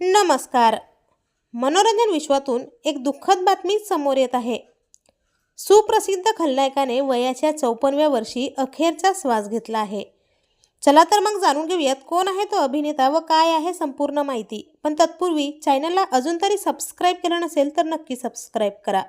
नमस्कार. मनोरंजन विश्वातून एक दुःखद बातमी समोर येत आहे. सुप्रसिद्ध खलनायकाने वयाच्या 54व्या वर्षी अखेरचा श्वास घेतला आहे. चला तर मग जाणून घेऊयात कोण आहे तो अभिनेता व काय आहे संपूर्ण माहिती. पण तत्पूर्वी चॅनलला अजून तरी सबस्क्राईब केलं नसेल तर नक्की सबस्क्राईब करा.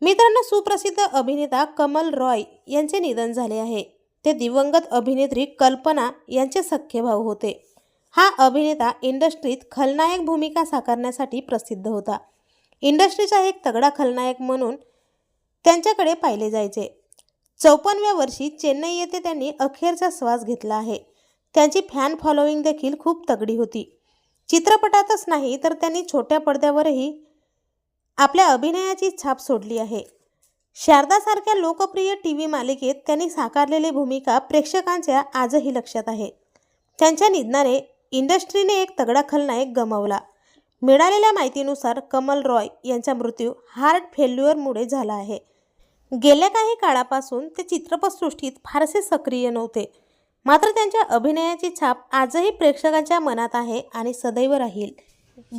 मित्रांनो, सुप्रसिद्ध अभिनेता कमल रॉय यांचे निधन झाले आहे. ते दिवंगत अभिनेत्री कल्पना यांचे सख्खे भाऊ होते. हा अभिनेता इंडस्ट्रीत खलनायक भूमिका साकारण्यासाठी प्रसिद्ध होता. इंडस्ट्रीचा एक तगडा खलनायक म्हणून त्यांच्याकडे पाहिले जायचे. 54व्या वर्षी चेन्नई येथे त्यांनी अखेरचा श्वास घेतला आहे. त्यांची फॅन फॉलोईंग देखील खूप तगडी होती. चित्रपटातच नाही तर त्यांनी छोट्या पडद्यावरही आपल्या अभिनयाची छाप सोडली आहे. शारदासारख्या लोकप्रिय टीव्ही मालिकेत त्यांनी साकारलेली भूमिका प्रेक्षकांच्या आजही लक्षात आहे. त्यांच्या निधनाने इंडस्ट्रीने एक तगडा खलनायक गमावला. मिळालेल्या माहितीनुसार कमल रॉय यांचा मृत्यू हार्ट फेल्युअरमुळे झाला आहे. गेल्या काही काळापासून ते चित्रपटसृष्टीत फारसे सक्रिय नव्हते. मात्र त्यांच्या अभिनयाची छाप आजही प्रेक्षकांच्या मनात आहे आणि सदैव राहील.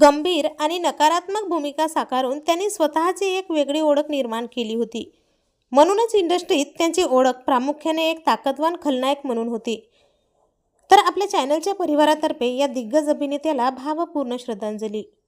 गंभीर आणि नकारात्मक भूमिका साकारून त्यांनी स्वतःची एक वेगळी ओळख निर्माण केली होती. म्हणूनच इंडस्ट्रीत त्यांची ओळख प्रामुख्याने एक ताकदवान खलनायक म्हणून होती. तर आपल्या चॅनलच्या परिवारातर्फे या दिग्गज अभिनेत्याला भावपूर्ण श्रद्धांजली.